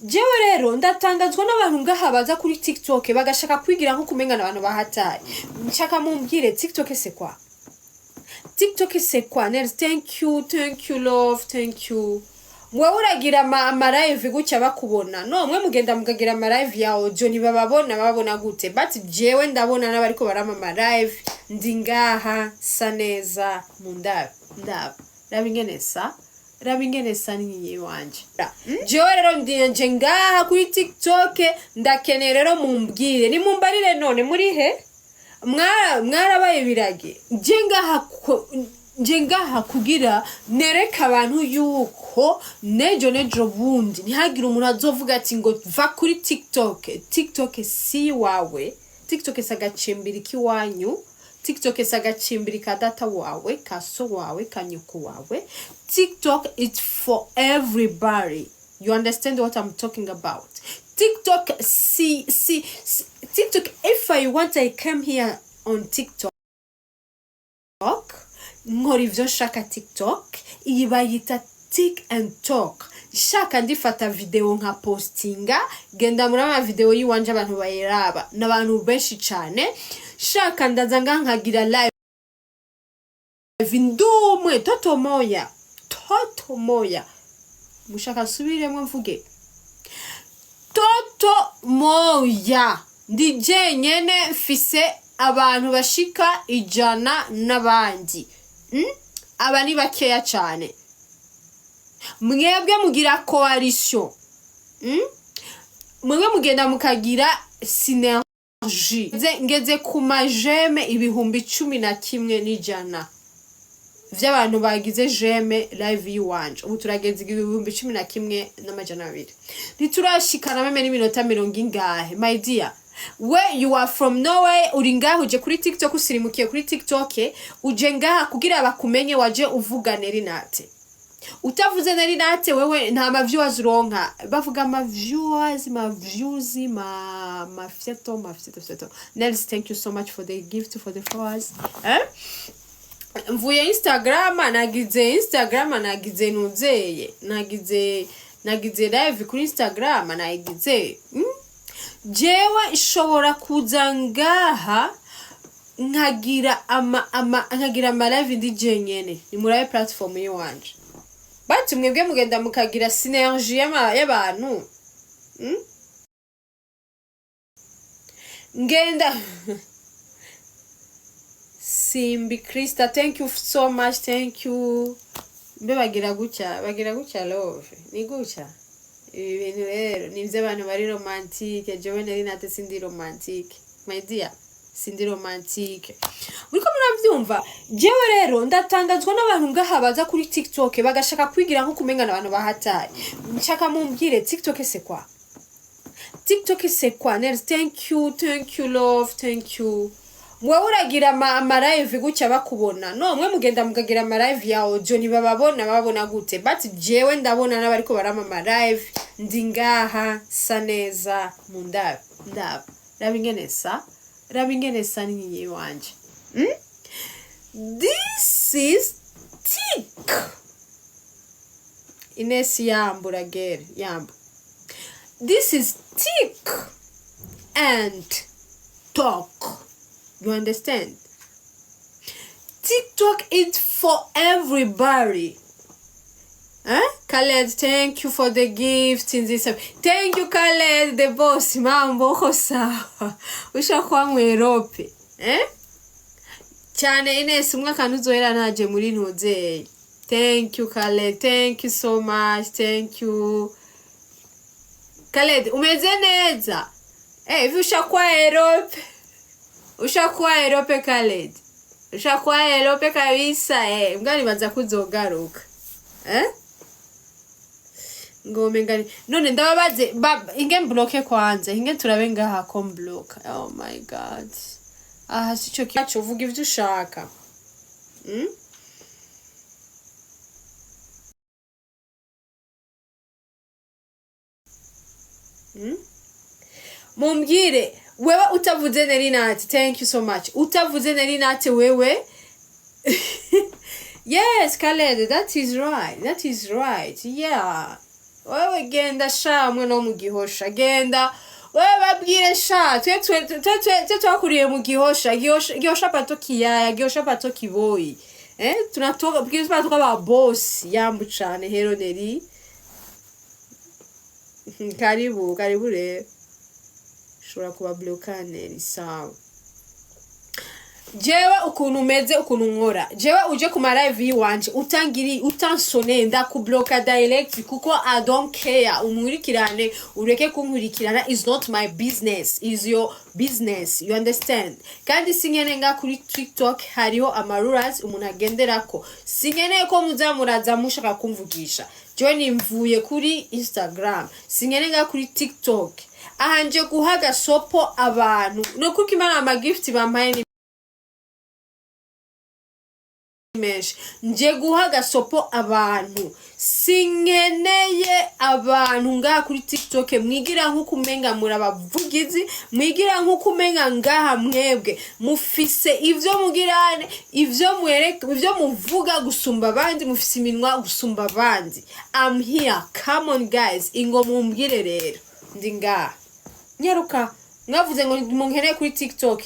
jewe rero ndatangazwa n'abantu ngaha baza kuri TikTok bagashaka kwigira nko kumengana abantu bahataye. Nshaka mumbwire TikTok c'est quoi? TikTok c'est quoi? Thank you love, thank you. Mwe uragira ama live gutya bakubona. No, mwe mugenda mugagira ama live ya audio ni babona gute. But jewe ndabona n'abariko barama ama live ndi ngaha saneza mundaba. Rabingenesa ni wanje. Jewe rero ndije ngaha kuri TikTok ndakeneye rero mumbwire. Ni mumbarire none muri he? Mwarabaye birage. Njengaha kugira nereka abantu yuko nejo bundi ntihagire umuntu azovuga ati ngo va kuri TikTok si wawe. TikTok sagacimbiri kiwanyu. TikTok sagacimbiri ka data wawe, kaso wawe, kanyuko wawe. TikTok is for everybody. You understand what I'm talking about? TikTok TikTok, if I want, I come here on TikTok nkora ivyo nshaka TikTok, iyi bayita Tik and Talk. Shaka ndifata video nka postinga, genda muri ama video yiwanje abantu bayiraba n'abantu benshi cyane. Shaka ndaza nkagira live ndumwe toto moya mushaka subiremo mvuge toto moya ndije nyene fise abantu bashika 100 n'abandi. Aba ni bakeya cyane. Mwebwe mugira coalition. Mwebwe mugenda mukagira synergie. Ngeze ku majeme ibihumbi 11 n'ijana. Vy'abantu bagize jeme live yiwanje. Ubu turageze ibihumbi 11 n'amajana 2. Niturashikana meme n'iminota 70 my dear. Where you are from Norway, uringaho uje kuri TikTok, usirimukiye kuri TikTok, uje ngaha kugira bakumenye waje uvuga Nerinate. Utavuze Nerinate wewe nta ma viewers uronka. Bavuga ma views, mafyeto. Nels, thank you so much for the gift, for the followers. Mvuye Instagram, nagize nuzeye. Nagize live kuri Instagram, nagize. Jewe ishobora kuza ngaha nkagira ama live ndi jenyene ni muri platform yiwanje. But mwebwe mugenda mukagira synergie y'abantu. Ngenda Simbi Krista, thank you so much, thank you. Mbe bagira gucya love. Ni gucya. Ibintu rero nivyo abantu bari romantique. Jewe Nerinate sindi romantique my dear, sindi romantique. Uriko muravyumva? Jewe rero ndatangazwa n'abantu ngaha baza kuri TikTok bagashaka kwigira nko kumengana abantu bahataye. Nshaka mumbwire TikTok c'est quoi? TikTok c'est quoi? Thank you love, thank you. Mwe uragira ama live gutya bakubona. No, mwe mugenda mugagira ama live ya audio ni babona gute. But jewe ndabona n'abariko barama ama live ndi ngaha saneza mundaba. Rabingenesa ni wanje. This is Tik. Ines yambu. This is Tik and Talk. You understand? TikTok is for everybody. Khaled, thank you for the gift in this. Thank you, Khaled, the boss. Mambo sawa. Ushakuwa mu Europe. Cyane Ines umwaka nuzohera naje muri ntuzeye. Thank you, Khaled. Thank you so much. Thank you. Khaled, umeze neza? Hivi ushakuwa Europe? Ushakuwa Europe Khaled? Ushakuwa Europe kabisa Mgani baza kuzogaruka. Ngome ngani. None ndababaze inge mbloke kwanza. Inge turabe ngaha ko mbloka. Oh my god. Sicho cyacu uvuga ivyo ushaka. Mumbwire wewe utavuze Nerinate, thank you so much. Utavuze Nerinate wewe. Yes, Khaled, that is right. Yeah. wewe genda sha mwe no mu Gihosha genda wewe babwire sha twe twakuriye mu Gihosha pato kiyaya Gihosha pato kiboyi tunatoka because tunatoka ba boss yambu cyane Heroneri karibu re shobora kuba blokane sawa jewe ukuntu meze ukuntu nkora jewe uje ku live yiwanje utansone ndakubloka direct kuko I don't care umurikirane ureke kunkurikirana is not my business, is your business, you understand. Kandi sinkene nga kuri TikTok hariho amarules umuntu agenderako, sinkene ko muzamuraza mushaka kumvugisha jewe nimvuye kuri Instagram, sinkene nga kuri TikTok ahanje guhaga sopo abantu no kuko imana amagift bampaye nje guhaga sopo abantu, sinkeneye abantu ngaha kuri TikTok mwigira nk'ukumenga muri abavugizi, mwigira nk'ukumenga ngaha mwebwe mufise ivyo mugirane, ivyo muvuga gusumba abandi, mufise iminwa gusumba abandi. I'm here, come on guys, ingo mumbwire rero ndi ngaha nyaruka mwavuze ngo munkeneye kuri TikTok.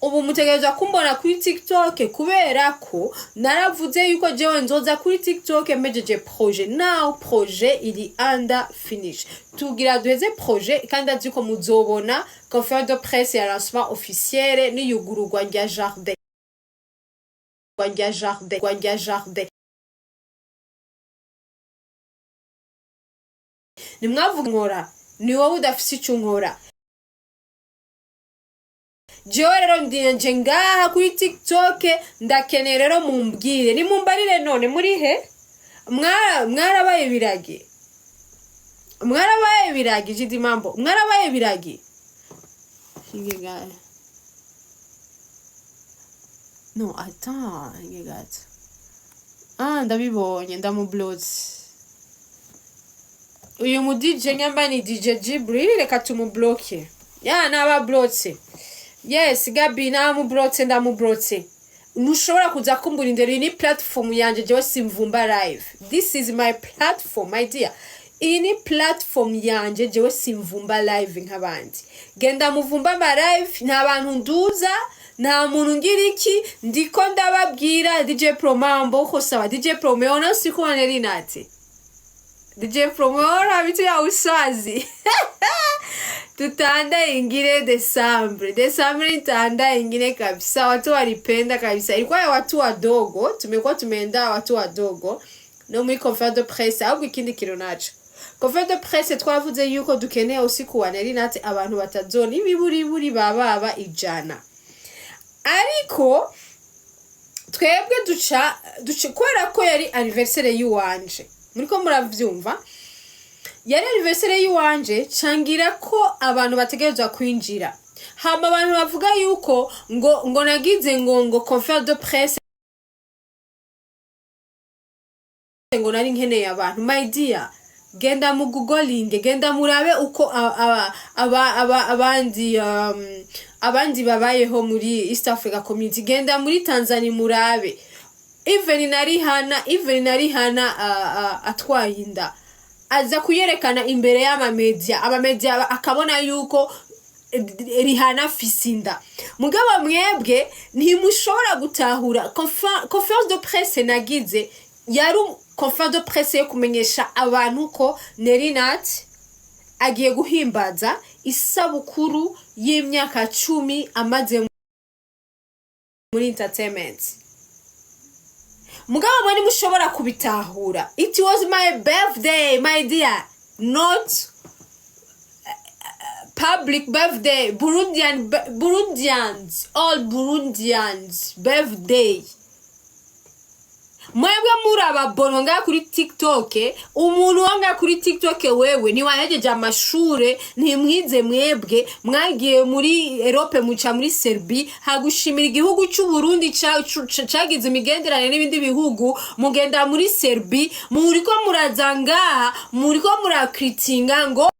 Ubu mutegereza kumbona kuri TikTok kubera ko naravuze yuko jewe nzoza kuri TikTok mejeje projet. Now projet ili under finish. Tugira duheze projet kandi aziko muzobona conférence de presse ya lancement officiel ni yugurugwa rya jardin. Ni mwavuga nkora ni wowe udafise icyo nkora. Jewe rero ndinje ngaha kuri TikTok ndakeneye rero mumbwire ni mumbarire none muri he mwarabaye biragi jidi mambo mwarabaye biragi hinga no attends hinga ndabibonye ndamublotse uyu mu DJ nyamba ni DJ Jibril reka tumubloke naba blotse. Yes, Gabi ndamubrotse. Nushobora kuza kumbura indero ni platform yanje jewe simvumba live. This is my platform, my dear. Ini platform yanje jewe simvumba live nk'abandi. Genda muvumba ma live nta bantu nduza, nta muntu ngira iki, ndiko ndababwira DJ Pro mambo ko sawa. DJ Pro meona siko neri nati. DJ Pro meona bitu ya usazi. Tutanda ingine Desembre itanda ingine kabisa, watu walipenda kabisa. Ilikuwa ya watu wadogo, tumekuwa tumeenda watu wadogo no muri conférence de presse ahubwo ikindi kiro naco. Conférence de presse twavuze yuko dukeneye usiku wa neri nati abantu batazona ibiburi baba ijana. Ariko twebwe duca kwera ko yari anniversaire y'uwanje. Muriko muravyumva? Yari anniversaire y'uwanje cangira ko abantu bategerezwa kwinjira. Hama abantu bavuga yuko ngo nagize ngo conférence de presse ngo nari nkeneye abantu. My dear, genda mu googling, genda murabe uko abandi babayeho muri East Africa Community, genda muri Tanzania murabe. Even nari hana atwaye inda aza kuyerekana imbere y'amamedia, amamedia akabona yuko Rihana fisinda. Mugabo mwebwe ntimushobora gutahura conférence de presse nagize yari conférence de presse yo kumenyesha abantu ko Nerinat agiye guhimbaza isabukuru y'imyaka 10 amaze muri entertainment. Mugabo mwani mushobora kubitahura. It was my birthday, my dear, not public birthday. Burundians, all Burundians birthday. Mwebwe muraba bononga kuri TikTok, umuntu wanga kuri TikTok wewe ni wahejeje amashure, ntimwize mwebwe mwagiye muri Europe muca muri Serbia hagushimira igihugu cy'u Burundi cagize imigenderanire n'ibindi bihugu, mugenda muri Serbia muriko murazanga, muriko murakritinga ngo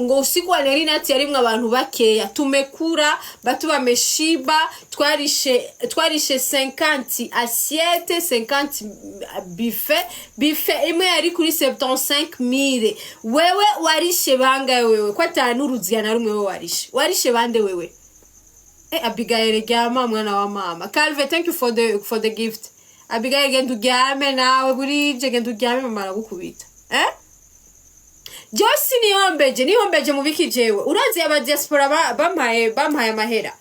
ngo usiku wa Nerinati yarimwe abantu bakeya, tumekura batu bameshiba, twarishe 50 assiettes, 50 buffet imwe yari kuri 75000. Wewe warishe bangaye wewe? Kwa tanu ruzia na rumwe wewe warishe bande wewe? Abigail Gyama mwana wa mama. Calve, thank you for the gift. Abigail genda uryame nawe burije, genda uryame mama aragukubita. Josi nihombeje mubiki jewe. Urazi aba diaspora bampaye amahera.